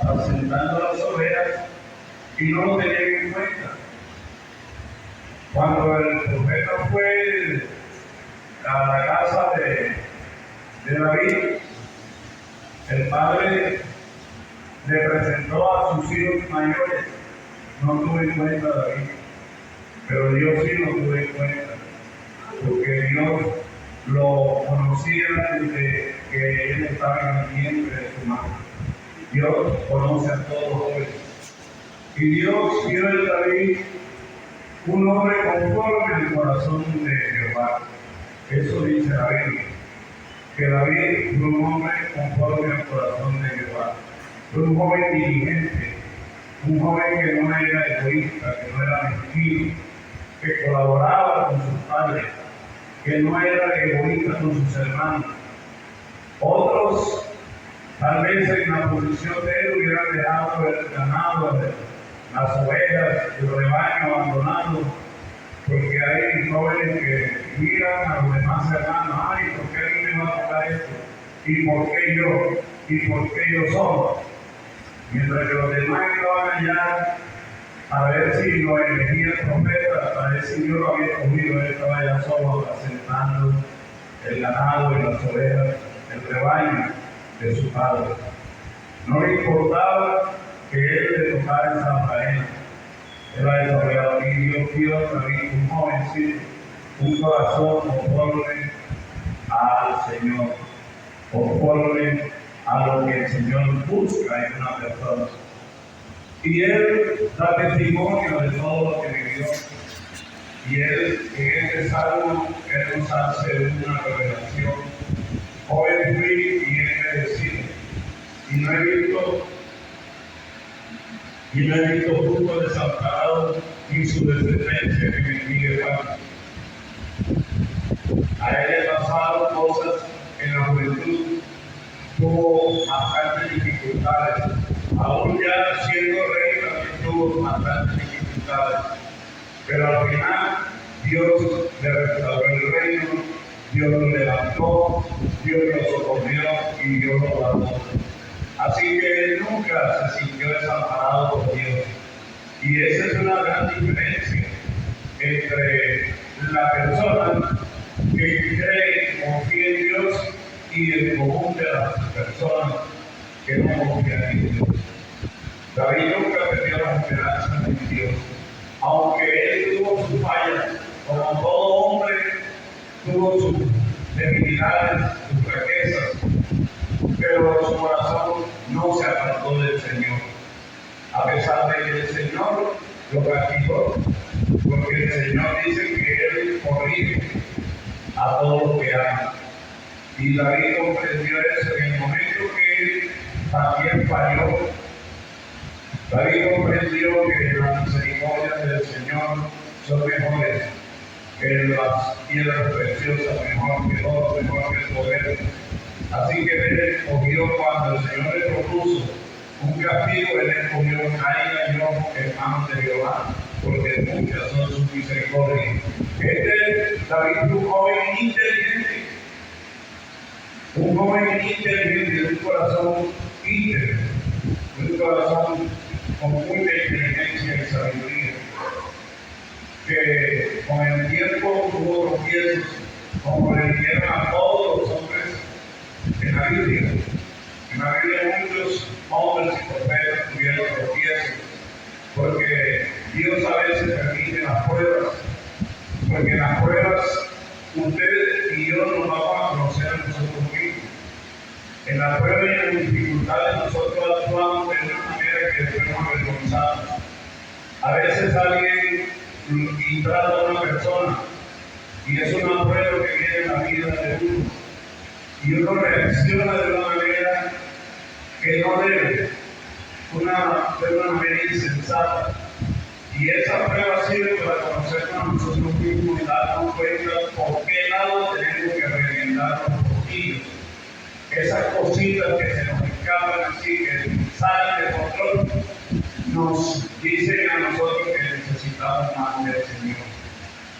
apacentando las ovejas y no lo tenían en cuenta. Cuando el profeta fue a la casa de David, el padre le presentó a sus hijos mayores. No tuvo en cuenta a David, pero Dios sí lo tuvo en cuenta, porque Dios lo conocía desde que él estaba en el vientre de su madre. Dios conoce a todos los hombres. Y Dios vio en David un hombre conforme al corazón de Jehová. Eso dice la Biblia, que David fue un hombre conforme al corazón de Jehová. Fue un joven diligente, un joven que no era egoísta, que no era mezquino, que colaboraba con sus padres, que no era egoísta con sus hermanos. Otros, tal vez en la posición de él, hubieran dejado el ganado, las ovejas, el rebaño abandonado, porque hay jóvenes que miran a los demás hermanos: ay, ¿por qué a mí me va a tocar esto? ¿Y por qué yo? ¿Y por qué yo solo? Mientras que los demás estaban allá a ver si lo elegía el profeta, a ver si yo lo había cogido, él estaba allá solo asentando el ganado y las ovejas, el rebaño de su padre. No le importaba que él le tocara esa faena. Él ha desarrollado y Dios dio a David un jovencito, un corazón conforme al Señor, conforme a lo que el Señor busca en una persona. Y él da testimonio de todo lo que vivió. Y él, en este salmo, él nos hace una revelación. Joven fui y he merecido, y no he visto fruto desamparado, ni su descendencia que bendiga pan. A él le pasaron cosas en la juventud, tuvo bastantes dificultades. Aún ya siendo rey también tuvo bastantes dificultades. Pero al final Dios le restauró el reino, Dios lo levantó, Dios lo socorrió y Dios lo guardó. Así que él nunca se sintió desamparado por Dios. Y esa es una gran diferencia entre la persona que cree, confía en Dios, y el común de las personas que no confían en Dios. David nunca perdió la esperanza en Dios, aunque él tuvo sus fallas, como todo hombre tuvo sus debilidades, sus fraquezas, pero su corazón no se apartó del Señor, a pesar de que el Señor lo castigó, porque el Señor dice que él corrige a todos los que aman. Y David comprendió eso en el momento que él también falló. David comprendió que las misericordias del Señor son mejores que las piedras preciosas, mejor que oro, mejor que el poder. Así que él escogió, cuando el Señor le propuso un castigo, él escogió: caiga yo en manos de Jehová, porque muchas son sus misericordias. David fue un joven inteligente, de un corazón íntegro, de un corazón con mucha inteligencia y sabiduría, que con el tiempo tuvo tropiezos, como le dijeron a todos los hombres en la Biblia. En la Biblia muchos hombres y profetas tuvieron tropiezos, porque Dios a veces permite las pruebas, porque en las pruebas ustedes y yo nos vamos a conocer a nosotros mismos. En la prueba y en las dificultades nosotros actuamos de una manera que después nos avergonzamos. A veces alguien y trata a una persona y es una prueba que viene en la vida de uno, y uno reacciona de una manera que no debe, de una manera insensata. Y esa prueba sirve para conocernos a nosotros mismos y darnos cuenta por qué lado tenemos que reventar los poquillos. Esas cositas que se nos escapan así, que salen de control, nos dicen a nosotros que necesitamos más del Señor.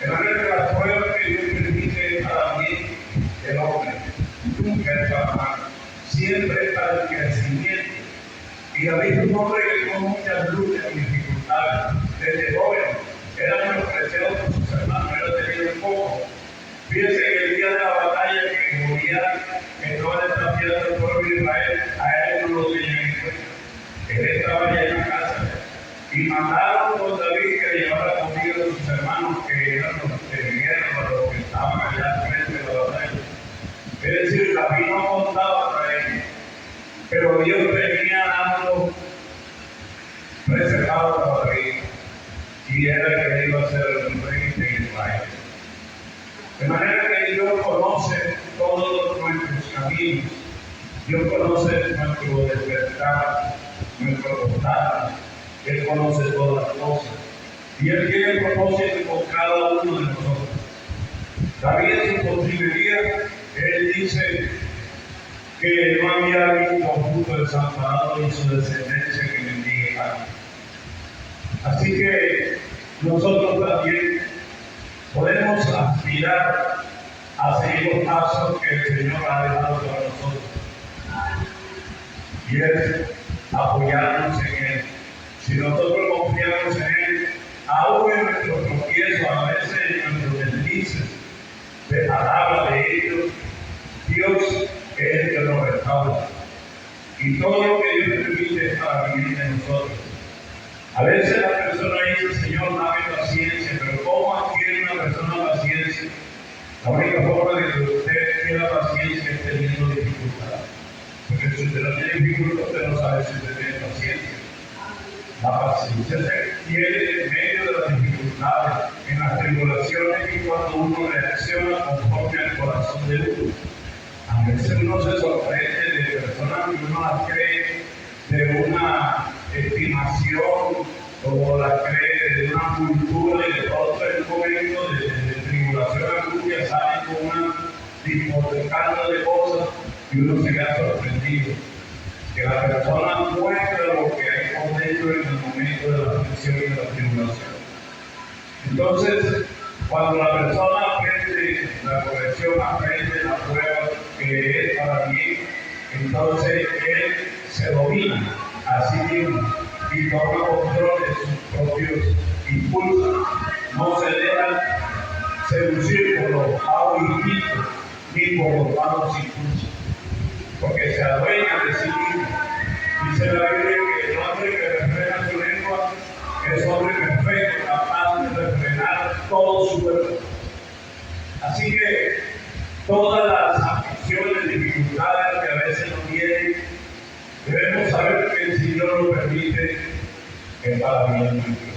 De manera que las pruebas que Dios permite es para bien del hombre, nunca es para mal, siempre es para el crecimiento. Y David es un hombre que tuvo muchas luchas y dificultades. Desde joven era menospreciado por sus hermanos, era tenido un poco. Fíjense que el día de la batalla que Goliat estaba desafiando al pueblo de Israel, a él no lo tenían en cuenta. Él estaba allá en la casa. Y mandaron con David que llevara comida a sus hermanos, que eran los de guerra, los que estaban allá al frente de la batalla. Es decir, David no contaba para ellos. Pero Dios tenía algo reservado para David. Y era que iba a ser el rey de Israel. De manera que Dios conoce todos nuestros caminos. Dios conoce nuestro despertar, nuestro costar. Él conoce todas las cosas. Y Él tiene propósito con cada uno de nosotros. David en su posibilidad, Él dice que no había visto fruto desamparado y su descendencia que bendiga. Así que nosotros también podemos aspirar a seguir los pasos que el Señor ha dejado para nosotros. Y es apoyarnos en Él. Si nosotros confiamos en Él, aún en nuestros tropiezos, a veces en nuestros deslices de palabra de ellos, Dios es el que nos restaura. Y todo lo que Dios permite es para vivir de nosotros. A veces la persona dice, Señor, dame paciencia, pero ¿cómo adquiere una persona paciencia? La única forma de que usted tenga paciencia es teniendo dificultad. Porque si usted no tiene dificultad, usted no sabe si usted tiene paciencia. La paciencia se adquiere en medio de las dificultades, en las tribulaciones y cuando uno reacciona conforme al corazón de uno. A veces uno se sorprende de personas que uno las cree de una estimación o las cree de una cultura y de otro momento de tribulación angustia salen con una disfotecada de cosas y uno se queda sorprendido. Que la persona muestra lo que hay por dentro en el momento de la aflicción y de la tribulación. Entonces, cuando la persona aprende la corrección, aprende la prueba que es para bien, entonces él se domina a sí mismo y toma control de sus propios impulsos. No se deja seducir por los malos instintos ni por los malos impulsos, porque se adueña de sí mismo. Dice la Biblia que el hombre que refrena su lengua es hombre perfecto, capaz de refrenar todo su cuerpo. Así que todas las aflicciones, dificultades que a veces nos vienen, debemos saber que el Señor lo permite en para bien nuestro.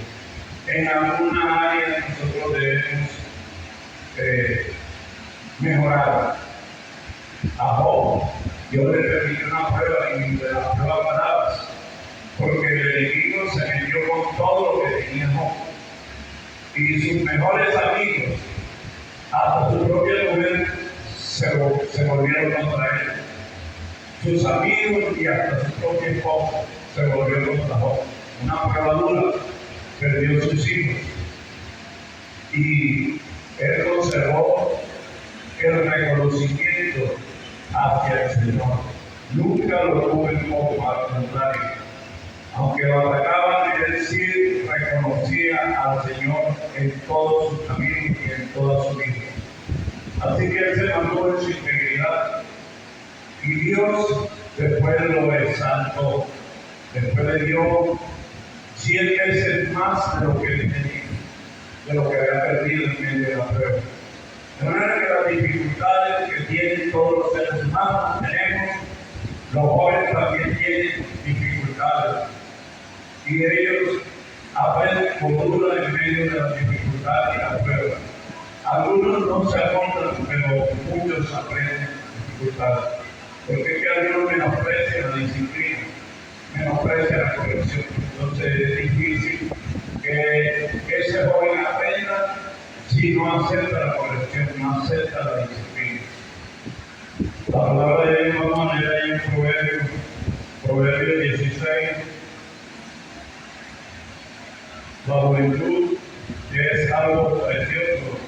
En alguna área nosotros debemos mejorar. A Job, Dios le permitió una prueba y de las pruebas paradas, porque el enemigo se metió con todo lo que tenía Job. Y sus mejores amigos, hasta su propia mujer, se volvieron contra él. Sus amigos y hasta su propia esposa se volvieron contra Job. Una prueba dura, perdió sus hijos. Y él conservó el reconocimiento hacia el Señor. Nunca lo tuvo en poco, al contrario. Aunque lo atacaban, él sí reconocía al Señor en todos sus caminos y en toda su vida. Así que él se mantuvo en su integridad. Y Dios después lo exaltó. Después le dio 100 veces más de lo que él tenía, de lo que había perdido en medio de la prueba. De manera que las dificultades que tienen todos los seres humanos tenemos, los jóvenes también tienen dificultades. Y ellos aprenden cultura en medio de las dificultades y las pruebas. Algunos no se acordan, pero muchos aprenden dificultades. Porque es que algunos menosprecian la disciplina, menosprecian la corrección. Entonces es difícil que ese joven aprenda si no acepta la corrección, no acepta la disciplina. La palabra de Dios vamos a leer ahí en Proverbio 16. La juventud es algo precioso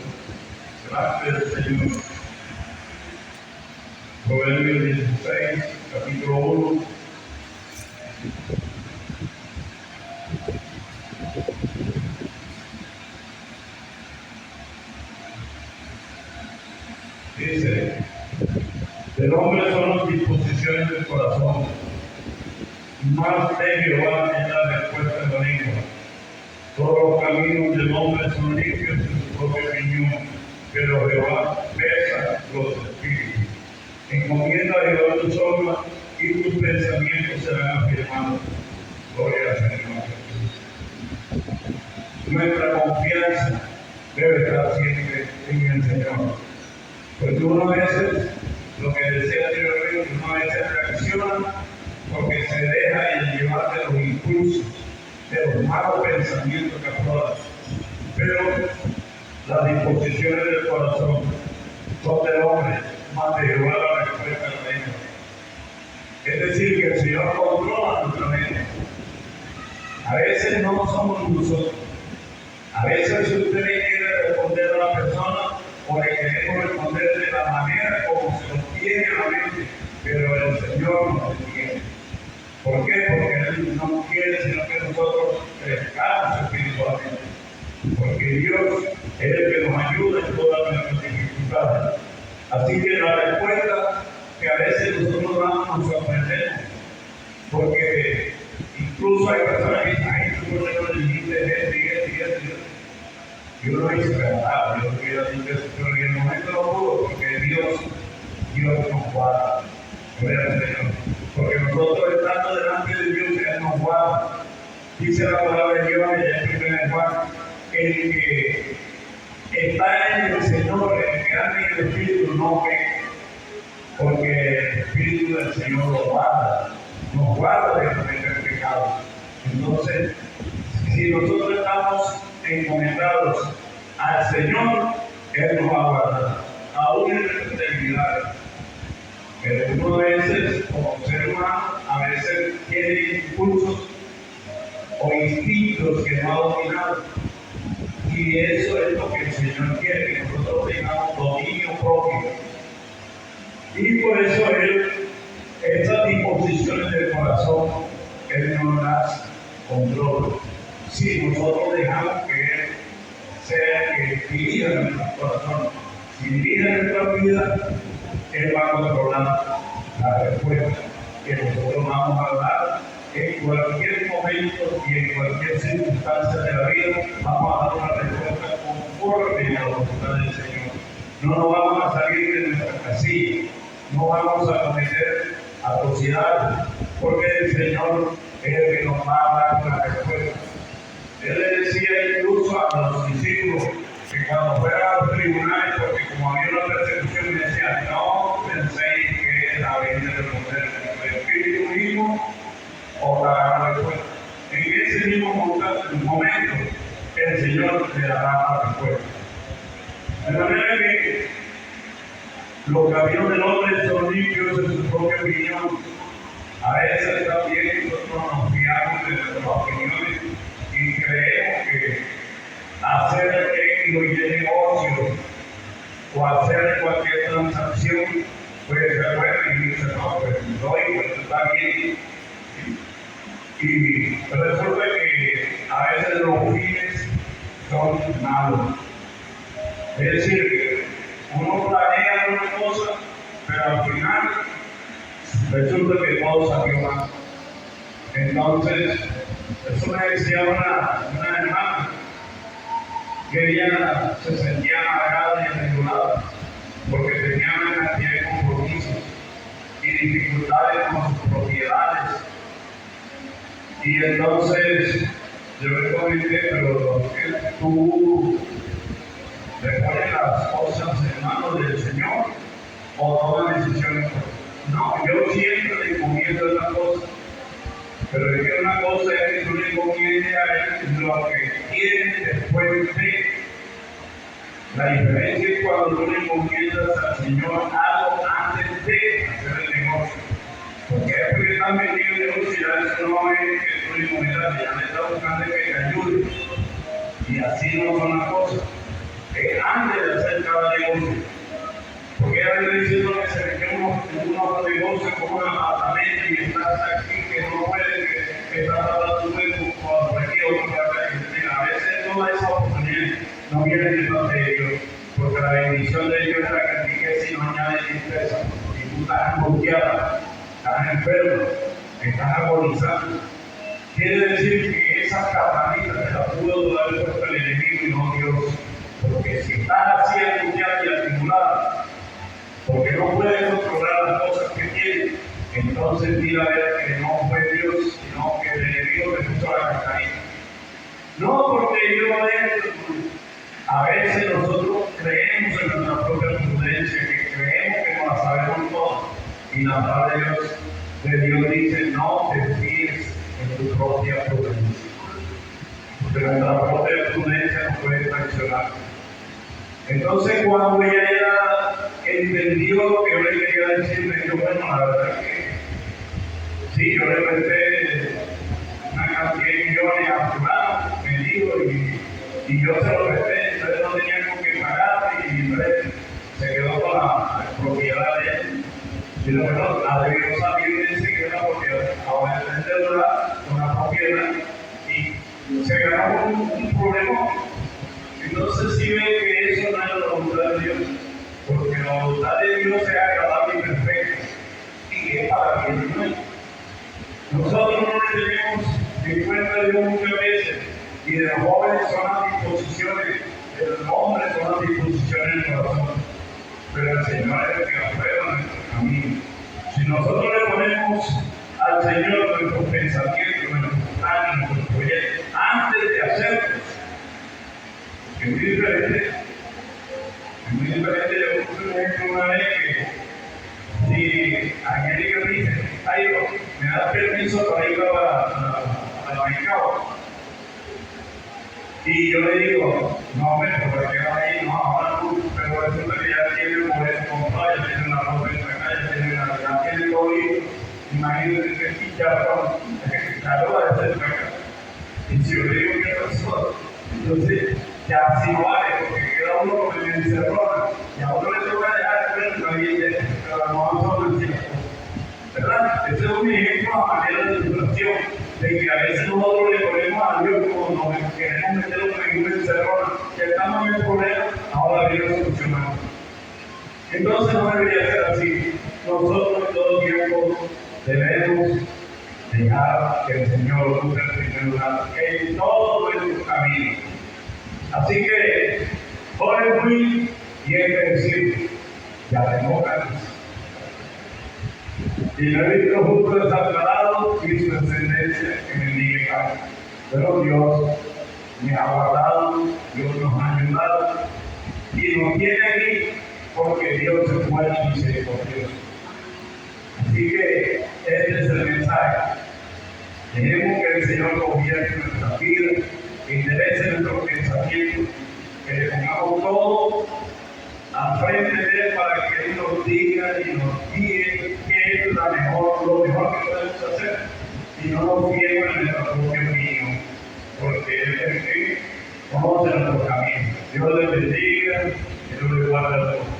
delante del Señor. Proverbio 16, capítulo 1. Más de Jehová es la respuesta de la lengua. Todos los caminos del hombre son limpios en su propia opinión, pero Jehová pesa los espíritus. Encomienda a Jehová tus obras y tus pensamientos serán afirmados. Gloria al Señor Jesús. Nuestra confianza debe estar siempre en el Señor. Porque uno a veces, lo que decía anteriormente, uno a veces reacciona porque se deja llevar de los impulsos, de los malos pensamientos que afloran. Pero las disposiciones del corazón son del hombre, más de Jehová la respuesta de la lengua. Es decir, que el Señor controla nuestra mente. A veces no somos nosotros. A veces usted le quiere responder a la persona o le queremos responder de la manera como se nos viene a la mente, pero el Señor nos entiende. ¿Por qué? Porque Él no quiere sino que nosotros crezcamos espiritualmente. Porque Dios es el que nos ayuda en todas nuestras dificultades. Así que la respuesta que a veces nosotros damos nos sorprendemos. Porque incluso hay personas que dicen, ay, tú no le dijiste esto y esto y esto. Y uno dice, verdad, yo quiero decir eso, pero en el momento no pudo, porque Dios nos guarda. Porque nosotros estando delante de Dios, Él nos guarda. Dice la palabra de Dios en 1 Juan, el que está en el Señor, el que anda en el Espíritu, no ve, porque el Espíritu del Señor lo guarda, nos guarda de cometer pecados. Entonces, si nosotros estamos encomendados al Señor, Él nos va a guardar, aún en nuestras debilidades. Pero uno a veces, como ser humano, a veces tiene impulsos o instintos que no ha dominado. Y eso es lo que el Señor quiere, que nosotros tengamos dominio propio. Y por eso estas disposiciones del corazón, Él no las controla. Si nosotros dejamos que Él sea el que dirija nuestro corazón, si dirige nuestra vida, Él va a controlar la respuesta que nosotros vamos a dar en cualquier momento y en cualquier circunstancia de la vida. Vamos a dar una respuesta conforme a la voluntad del Señor. No nos vamos a salir de nuestra casilla, no vamos a cometer atrocidades, porque el Señor es el que nos va a dar una respuesta. Él le decía incluso a los discípulos que cuando fueran a los tribunales, porque como había una persecución, me decía, no penséis que es la venida del poder del Espíritu mismo o la respuesta. En ese mismo momento, el Señor le dará la respuesta. De manera que los caminos del hombre son limpios en su propia opinión. A veces también nosotros nos fiamos de nuestras opiniones y creemos que hacer X o Y negocio o hacer cualquier transacción puede ser bueno y dice, no, pues doy, pues está bien. Y resulta que a veces los fines son malos. Es decir, que uno planea una cosa, pero al final resulta que todo salió mal. Entonces, eso me decía una hermana que ella se sentía amargada y atribulada porque tenía una cantidad de compromisos y dificultades con sus propiedades. Y entonces yo le comenté, pero tú le pones las cosas en manos del Señor o tomas decisiones. No, yo siempre le encomiendo las cosas, pero es que una cosa es que tú le encomiendes a Él lo que quiere después de. La diferencia es cuando tú le encomiendas al Señor algo antes de hacer el negocio. Porque es porque estás metido en el negocio, ya eso no es que tú le encomiendas, ya le estás buscando que te ayude. Y así no son las cosas. Es antes de hacer cada negocio. Porque ella me diciendo que se metió en unos negocios como un apartamento y estás aquí que no puede, que estás hablando por aquí o por acá. A veces toda esa oportunidad no viene de parte de Dios, porque la bendición de Dios es la que enriquece y no añade tristeza. Y tú estás angustiada, estás enfermo, están agonizando. Quiere decir que esa campanita se la pudo dar puesto el enemigo y no Dios. Porque si están así angustiadas y atribuladas, porque no pueden controlar las cosas que tienen, entonces mira a ver que no fue Dios, sino que el enemigo le puso la campanita. No porque a veces nosotros creemos en nuestra propia prudencia, que creemos que nos la sabemos todo. Y la palabra de Dios dice, no te fíes en tu propia prudencia. Porque nuestra propia prudencia nos puede traicionar. Entonces cuando ella ya entendió lo que yo le quería decir, me dijo, bueno, la verdad que sí, yo le presté una cantidad de millones a fulano, me dijo, y yo se lo presté, entonces no tenía con qué pagar, y entonces se quedó con la propiedad de él. Y lo bueno, la debió salir de enseguida porque ahora está endeudada con la propiedad y se ganó un problema. Entonces sí ve que eso no es la voluntad de Dios, porque la voluntad de Dios es agradable y perfecta, y es para bien nuestro. Nosotros no le tenemos en cuenta de Dios muchas veces, y de los jóvenes son las disposiciones, de los hombres son las disposiciones del corazón, pero el Señor es el que aprueba nuestro camino. Si nosotros le ponemos al Señor nuestros pensamientos, nuestros planes, nuestros proyectos, antes de hacerlos, es muy diferente. Es muy diferente. Yo puse un ejemplo una vez que si Angélica dice, ay, me das permiso para ir a la Bancao. Y yo le digo, no, pero queda ahí, no, ahora tú, pero resulta que ya tiene un boleto comprado, ya tiene una ropa en la calle, ya tiene todo listo. Imagínate que aquí ya calor de ser acá. Y si yo le digo que pasó, entonces ya así no vale, porque queda uno con el encerrona, y a uno le toca dejar de ver la vida, pero no vamos a decir. ¿Verdad? Ese es un ejemplo a manera de ilustración, de que a veces nosotros le ponemos a Dios como nos queremos meter en un encerrona, que estamos en el problema, ahora Dios lo solucionamos. Entonces no debería ser así. Nosotros en todo tiempo debemos dejar que el Señor use el primer lugar en todo nuestro camino. Así que, oren muy y es decir, ya demócratas. Y no he visto justo desamparado y su descendencia que bendiga casa. Pero Dios me ha guardado, Dios nos ha ayudado y nos tiene aquí porque Dios es bueno y misericordioso. Así que este es el mensaje. Dejemos que el Señor gobierne nuestra vida, que interese nuestros pensamientos, que le pongamos todo al frente de Él para que Él nos diga y nos guíe qué es lo mejor que podemos hacer y no nos guiemos en nuestra propia opinión, porque Él es el que conoce nuestro camino. Dios les bendiga, Dios les guarde a todos.